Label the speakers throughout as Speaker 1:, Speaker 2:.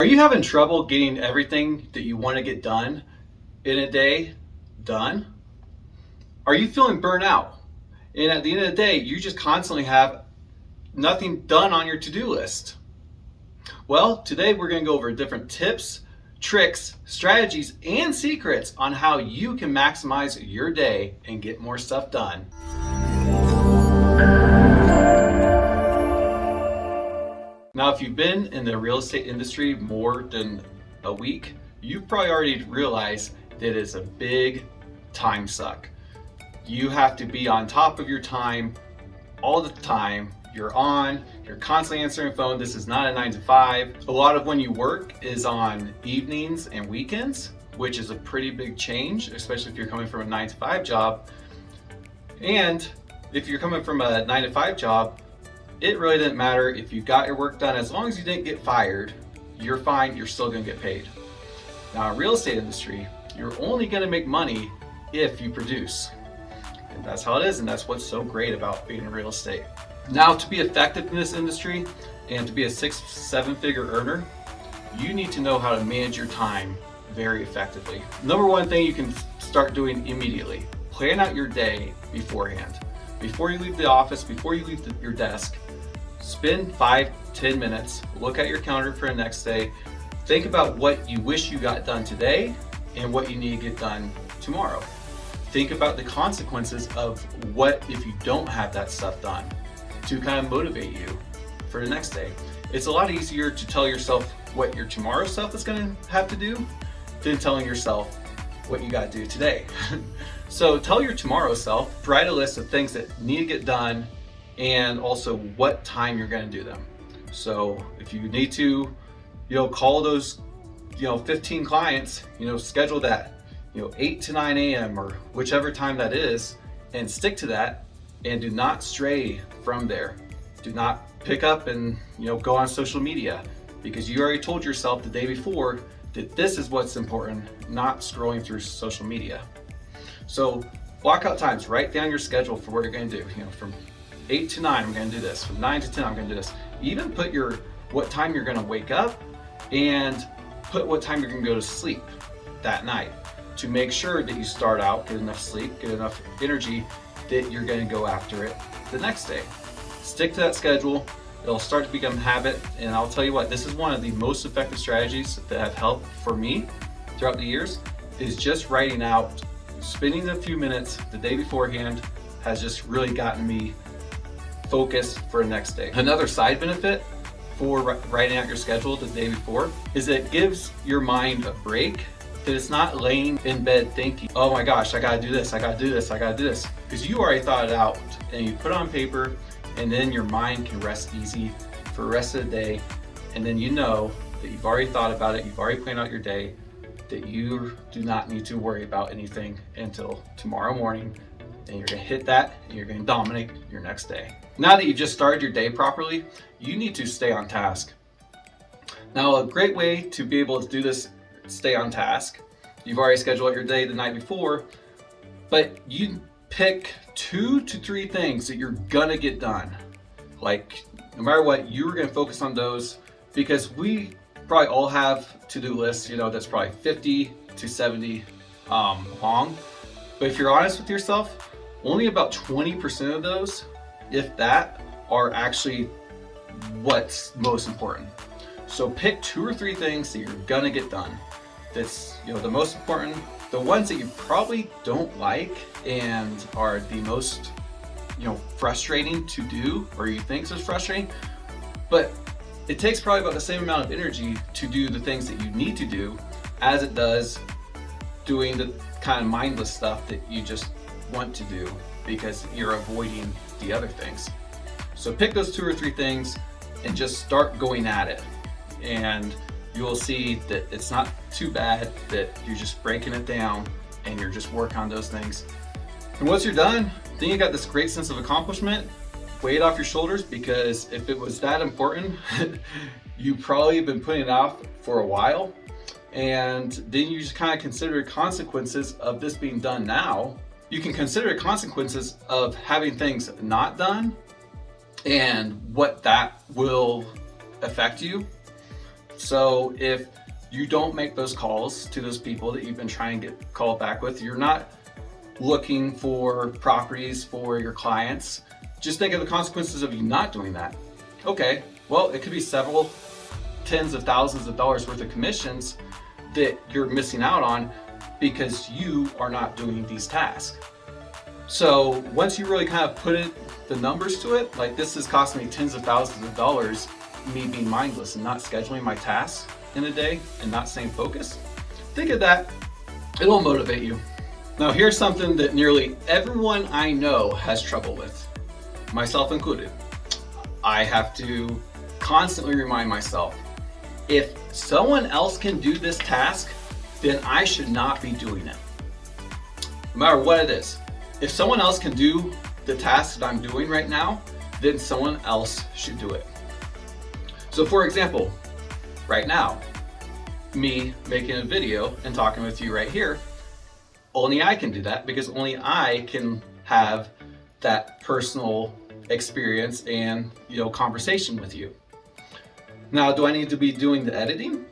Speaker 1: you having trouble getting everything that you want to get done in a day done? Are you feeling burnt out? And at the end of the day, you just constantly have nothing done on your to-do list. Well, today we're going to go over different tips, tricks, strategies, and secrets on how you can maximize your day and get more stuff done. Now, if you've been in the real estate industry more than a week, you probably already realized that it is a big time suck. You have to be on top of your time all the time. You're constantly answering the phone. This is not a 9 to 5. A lot of when you work is on evenings and weekends, which is a pretty big change, especially if you're coming from a 9 to 5 job. And if you're coming from a 9 to 5 job, it really didn't matter if you got your work done. As long as you didn't get fired, you're fine, you're still gonna get paid. Now, in real estate industry, you're only gonna make money if you produce. And that's how it is, and that's what's so great about being in real estate. Now, to be effective in this industry and to be a 6-7 figure earner, you need to know how to manage your time very effectively. Number one thing you can start doing immediately, plan out your day beforehand. Before you leave the office, before you leave your desk, spend 5-10 minutes, look at your calendar for the next day, think about what you wish you got done today and what you need to get done tomorrow. Think about the consequences of what if you don't have that stuff done to kind of motivate you for the next day. It's a lot easier to tell yourself what your tomorrow self is going to have to do than telling yourself what you got to do today. So tell your tomorrow self, write a list of things that need to get done and also what time you're going to do them. So if you need to, call those, 15 clients, schedule that, 8 to 9 a.m. or whichever time that is, and stick to that, and do not stray from there. Do not pick up and, go on social media, because you already told yourself the day before that this is what's important, not scrolling through social media. So block out times, write down your schedule for what you're going to do. From 8 to 9, I'm going to do this. From 9 to 10, I'm going to do this. Even put what time you're going to wake up and put what time you're going to go to sleep that night to make sure that you start out, get enough sleep, get enough energy that you're going to go after it the next day. Stick to that schedule. It'll start to become a habit. And I'll tell you what, this is one of the most effective strategies that have helped for me throughout the years, is just writing out. Spending a few minutes the day beforehand has just really gotten me focused for the next day. Another side benefit for writing out your schedule the day before is it gives your mind a break, that it's not laying in bed thinking, oh my gosh, I gotta do this, I gotta do this, I gotta do this. Because you already thought it out and you put it on paper, and then your mind can rest easy for the rest of the day. And then you know that you've already thought about it, you've already planned out your day, that you do not need to worry about anything until tomorrow morning, and you're gonna hit that and you're gonna dominate your next day. Now that you've just started your day properly, you need to stay on task. Now, a great way to be able to do this, stay on task, you've already scheduled your day the night before, but you pick 2 to 3 things that you're gonna get done. Like, no matter what, you're gonna focus on those, because we probably all have to-do lists, that's probably 50 to 70 long. But if you're honest with yourself, only about 20% of those, if that, are actually what's most important. So pick 2 or 3 things that you're gonna get done. That's, the most important, the ones that you probably don't like and are the most, frustrating to do, or you think is frustrating, but it takes probably about the same amount of energy to do the things that you need to do as it does doing the kind of mindless stuff that you just want to do because you're avoiding the other things. So pick those 2 or 3 things and just start going at it. And you will see that it's not too bad, that you're just breaking it down and you're just working on those things. And once you're done, then you got this great sense of accomplishment, weight off your shoulders, because if it was that important, you probably have been putting it off for a while. And then you just kind of consider consequences of this being done now. You can consider consequences of having things not done and what that will affect you. So if you don't make those calls to those people that you've been trying to get called back with, you're not looking for properties for your clients, just think of the consequences of you not doing that. Okay, well, it could be several tens of thousands of dollars worth of commissions that you're missing out on because you are not doing these tasks. So once you really kind of put the numbers to it, like this is costing me tens of thousands of dollars, me being mindless and not scheduling my tasks in a day and not staying focused, think of that, it'll motivate you. Now here's something that nearly everyone I know has trouble with, myself included. I have to constantly remind myself, if someone else can do this task, then I should not be doing it. No matter what it is. If someone else can do the task that I'm doing right now, then someone else should do it. So for example, right now, me making a video and talking with you right here, only I can do that because only I can have that personal experience and conversation with you. Now, do I need to be doing the editing?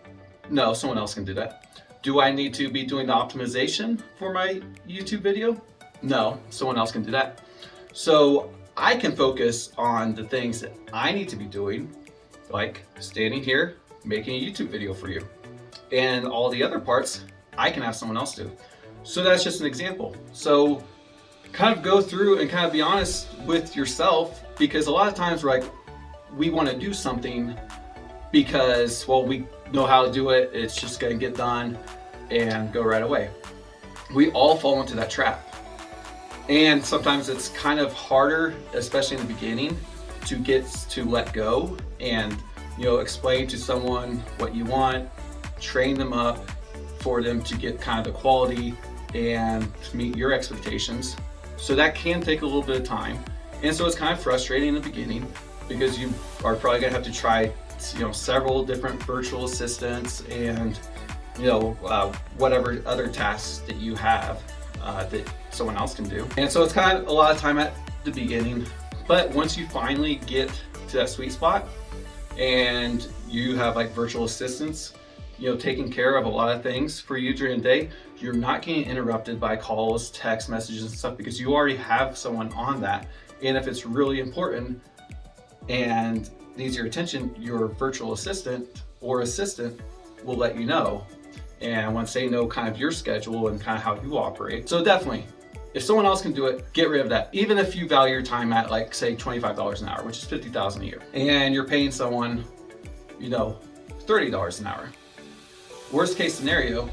Speaker 1: No, someone else can do that. Do I need to be doing the optimization for my YouTube video? No, someone else can do that. So I can focus on the things that I need to be doing, like standing here, making a YouTube video for you. And all the other parts, I can have someone else do. So that's just an example. So kind of go through and kind of be honest with yourself, because a lot of times we want to do something because, well, we know how to do it, it's just going to get done and go right away. We all fall into that trap. And sometimes it's kind of harder, especially in the beginning, to get to let go and explain to someone what you want, train them up for them to get kind of the quality and to meet your expectations. So that can take a little bit of time. And so it's kind of frustrating in the beginning because you are probably gonna have to try several different virtual assistants and whatever other tasks that you have that someone else can do. And so it's kind of a lot of time at the beginning, but once you finally get to that sweet spot and you have virtual assistants taking care of a lot of things for you during the day, you're not getting interrupted by calls, text messages and stuff because you already have someone on that. And if it's really important and needs your attention, your virtual assistant or assistant will let you know. And once they know kind of your schedule and kind of how you operate. So definitely, if someone else can do it, get rid of that. Even if you value your time at say $25 an hour, which is $50,000 a year, and you're paying someone, $30 an hour. Worst case scenario,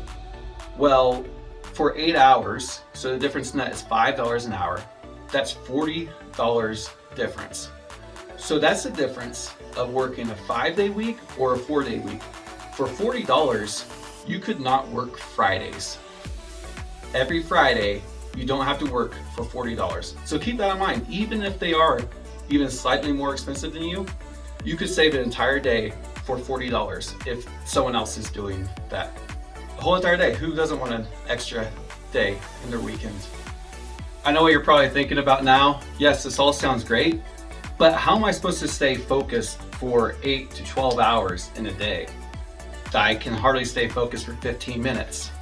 Speaker 1: well, for 8 hours, so the difference in that is $5 an hour, that's $40 difference. So that's the difference of working a 5-day week or a 4-day week. For $40, you could not work Fridays. Every Friday, you don't have to work for $40. So keep that in mind. Even if they are even slightly more expensive than you, you could save an entire day for $40 if someone else is doing that. The whole entire day. Who doesn't want an extra day in their weekend? I know what you're probably thinking about now. Yes, this all sounds great, but how am I supposed to stay focused for 8 to 12 hours in a day? I can hardly stay focused for 15 minutes.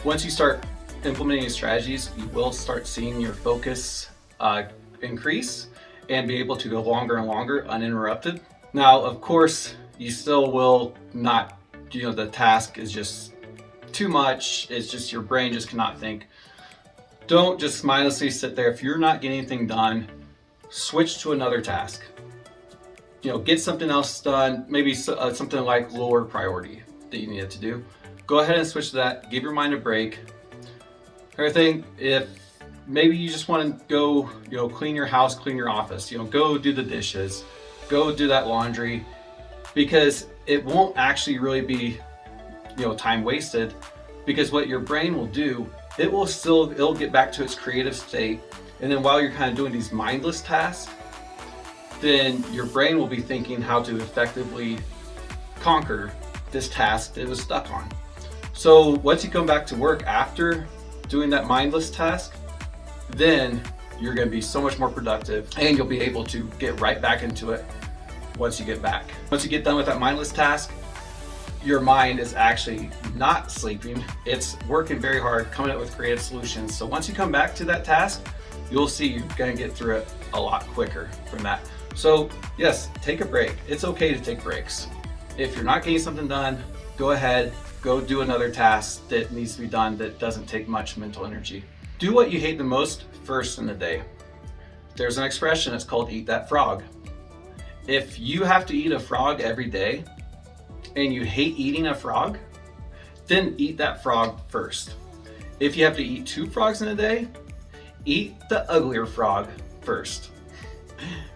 Speaker 1: Once you start implementing these strategies, you will start seeing your focus increase and be able to go longer and longer uninterrupted. Now, of course, you still will not, the task is just too much. It's just your brain just cannot think. Don't just mindlessly sit there. If you're not getting anything done, switch to another task. Get something else done, maybe something like lower priority that you needed to do. Go ahead and switch to that. Give your mind a break. Everything, if maybe you just want to go, clean your house, clean your office, go do the dishes, go do that laundry, because it won't actually really be, time wasted, because what your brain will do, it'll get back to its creative state. And then while you're kind of doing these mindless tasks, then your brain will be thinking how to effectively conquer this task that it was stuck on. So once you come back to work after doing that mindless task, then you're going to be so much more productive and you'll be able to get right back into it once you get back. Once you get done with that mindless task, your mind is actually not sleeping. It's working very hard, coming up with creative solutions. So once you come back to that task, you'll see you're gonna get through it a lot quicker from that. So yes, take a break. It's okay to take breaks. If you're not getting something done, go ahead, go do another task that needs to be done that doesn't take much mental energy. Do what you hate the most first in the day. There's an expression, it's called eat that frog. If you have to eat a frog every day and you hate eating a frog, then eat that frog first. If you have to eat 2 frogs in a day, eat the uglier frog first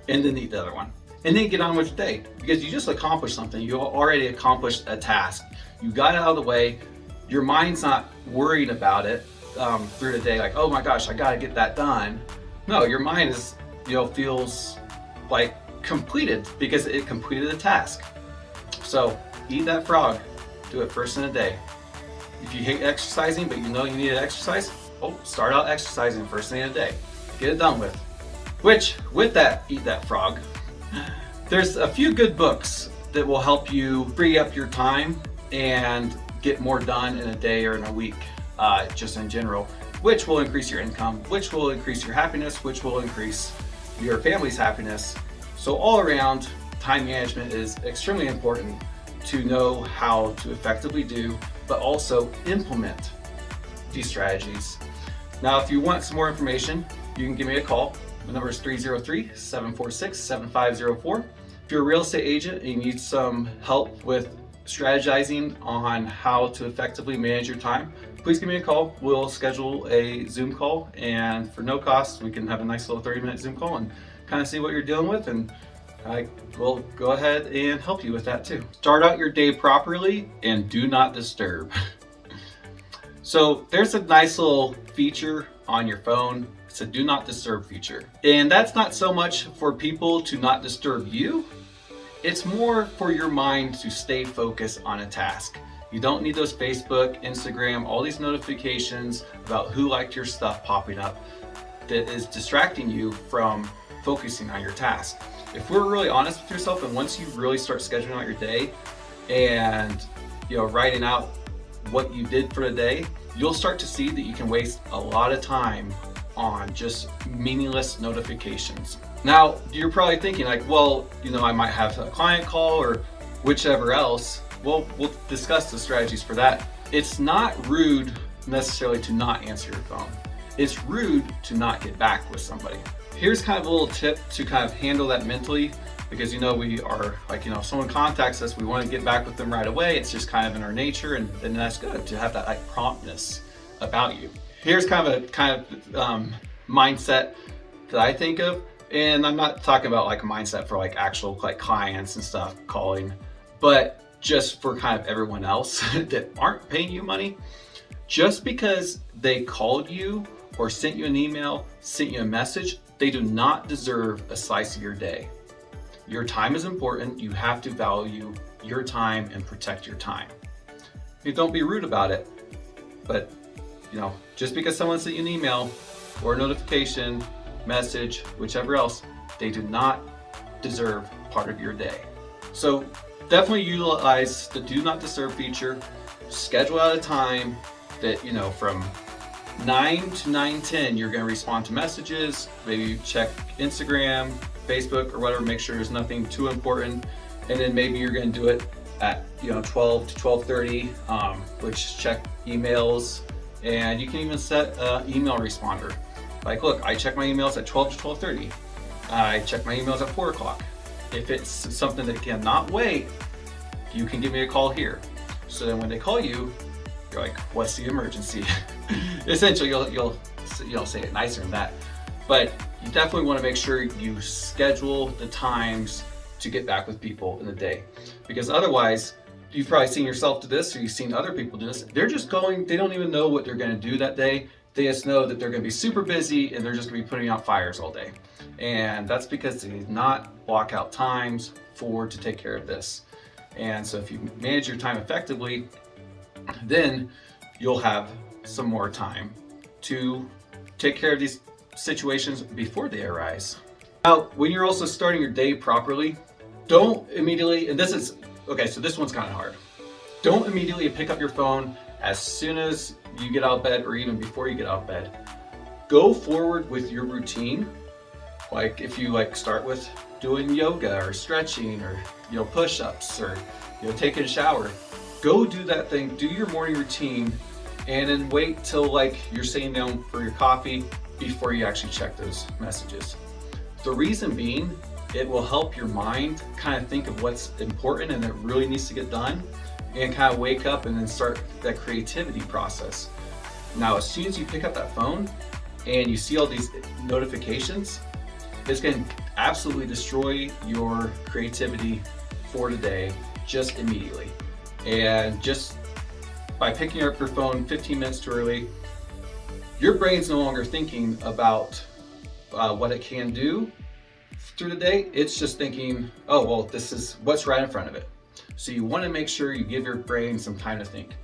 Speaker 1: and then eat the other one. And then get on with your day, because you just accomplished something. You already accomplished a task. You got it out of the way. Your mind's not worried about it through the day, like, oh my gosh, I gotta get that done. No, your mind is, feels like completed because it completed a task. So eat that frog, do it first in the day. If you hate exercising, but you know you need to exercise, start out exercising first thing in the day. Get it done with. Which, with that, eat that frog, there's a few good books that will help you free up your time and get more done in a day or in a week, just in general, which will increase your income, which will increase your happiness, which will increase your family's happiness. So all around, time management is extremely important to know how to effectively do, but also implement these strategies. Now, if you want some more information, you can give me a call. My number is 303-746-7504. If you're a real estate agent and you need some help with strategizing on how to effectively manage your time, please give me a call. We'll schedule a Zoom call, and for no cost, we can have a nice little 30-minute Zoom call and kind of see what you're dealing with, and I will go ahead and help you with that too. Start out your day properly and do not disturb. So there's a nice little feature on your phone. It's a do not disturb feature. And that's not so much for people to not disturb you. It's more for your mind to stay focused on a task. You don't need those Facebook, Instagram, all these notifications about who liked your stuff popping up that is distracting you from focusing on your task. If we're really honest with yourself, and once you really start scheduling out your day and writing out what you did for the day, you'll start to see that you can waste a lot of time on just meaningless notifications. Now, you're probably thinking like, well, I might have a client call or whichever else. Well, we'll discuss the strategies for that. It's not rude necessarily to not answer your phone. It's rude to not get back with somebody. Here's kind of a little tip to kind of handle that mentally, because we are like, if someone contacts us, we want to get back with them right away. It's just kind of in our nature, and that's good to have that like promptness about you. Here's kind of mindset that I think of, and I'm not talking about like a mindset for like actual like clients and stuff calling, but just for kind of everyone else that aren't paying you money. Just because they called you or sent you an email, sent you a message, they do not deserve a slice of your day. Your time is important. You have to value your time and protect your time. Don't be rude about it, but just because someone sent you an email or a notification, message, whichever else, they do not deserve part of your day. So definitely utilize the do not disturb feature. Schedule out a time that, from 9 to 9:10, you're going to respond to messages, maybe check Instagram, Facebook, or whatever, make sure there's nothing too important. And then maybe you're going to do it at 12 to 12:30, which check emails. And you can even set an email responder. Like, look, I check my emails at 12 to 12:30. I check my emails at 4 o'clock. If it's something that cannot wait, you can give me a call here. So then when they call you, you're like, what's the emergency? Essentially, you'll say it nicer than that. But you definitely want to make sure you schedule the times to get back with people in the day. Because otherwise, you've probably seen yourself do this, or you've seen other people do this. They're just they don't even know what they're going to do that day. They just know that they're going to be super busy and they're just going to be putting out fires all day. And that's because they did not block out times to take care of this. And so if you manage your time effectively, then you'll have some more time to take care of these situations before they arise. Now, when you're also starting your day properly, don't immediately, and this is, okay, so this one's kind of hard. Don't immediately pick up your phone as soon as you get out of bed or even before you get out of bed. Go forward with your routine. Like if you start with doing yoga or stretching or push-ups or taking a shower, go do that thing, do your morning routine, and then wait till you're sitting down for your coffee before you actually check those messages. The reason being, it will help your mind kind of think of what's important and that really needs to get done, and kind of wake up and then start that creativity process. Now, as soon as you pick up that phone and you see all these notifications, it's going to absolutely destroy your creativity for today just immediately. And just by picking up your phone 15 minutes too early, your brain's no longer thinking about what it can do through the day. It's just thinking, oh, well, this is what's right in front of it. So you want to make sure you give your brain some time to think.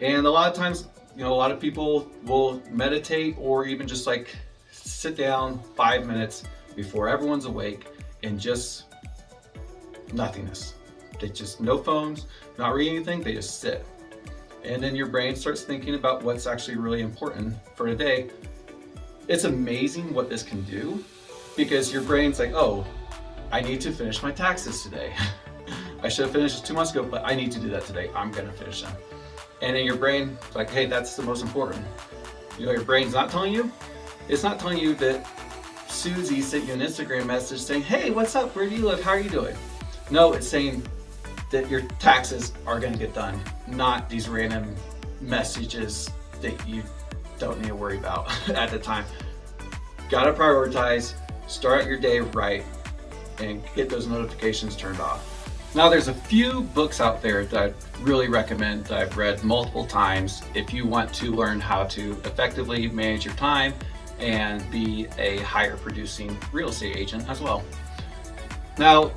Speaker 1: And a lot of times, a lot of people will meditate or even just sit down 5 minutes before everyone's awake and just nothingness. They just no phones, not reading anything, they just sit. And then your brain starts thinking about what's actually really important for today. It's amazing what this can do, because your brain's like, oh, I need to finish my taxes today. I should have finished 2 months ago, but I need to do that today. I'm gonna finish them. And then your brain is like, hey, that's the most important. Your brain's not telling you. It's not telling you that Susie sent you an Instagram message saying, hey, what's up? Where do you live? How are you doing? No, it's saying that your taxes are gonna get done, not these random messages that you don't need to worry about at the time. Gotta prioritize, start your day right, and get those notifications turned off. Now, there's a few books out there that I really recommend that I've read multiple times if you want to learn how to effectively manage your time and be a higher producing real estate agent as well. Now,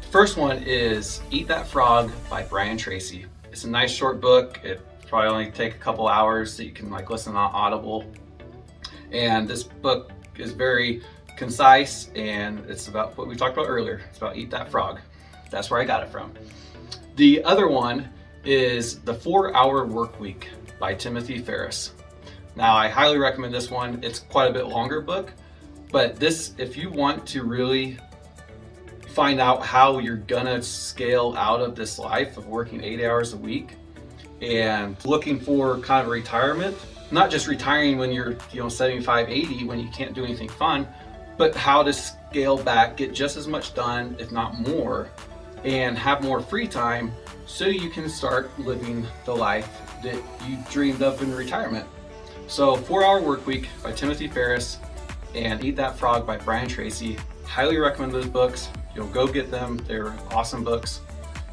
Speaker 1: first one is Eat That Frog by Brian Tracy. It's a nice short book. It probably only take a couple hours that you can listen on Audible. And this book is very concise, and it's about what we talked about earlier. It's about Eat That Frog. That's where I got it from. The other one is The 4-Hour Work Week by Timothy Ferriss. Now, I highly recommend this one. It's quite a bit longer book, but this, if you want to really find out how you're gonna scale out of this life of working 8 hours a week and looking for kind of retirement, not just retiring when you're 75, 80, when you can't do anything fun, but how to scale back, get just as much done, if not more, and have more free time so you can start living the life that you dreamed of in retirement. So 4-Hour Work Week by Timothy Ferriss and Eat That Frog by Brian Tracy. Highly recommend those books. Go get them. They're awesome books,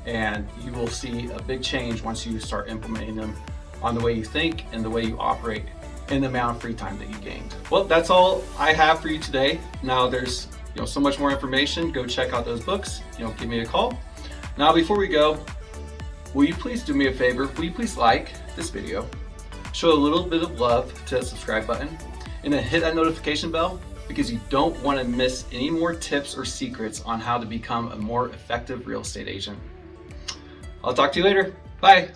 Speaker 1: and you will see a big change once you start implementing them on the way you think and the way you operate and the amount of free time that you gained. Well, that's all I have for you today. Now there's so much more information. Go check out those books. Give me a call. Now, before we go, will you please do me a favor? Will you please like this video, show a little bit of love to the subscribe button, and then hit that notification bell, because you don't want to miss any more tips or secrets on how to become a more effective real estate agent. I'll talk to you later. Bye.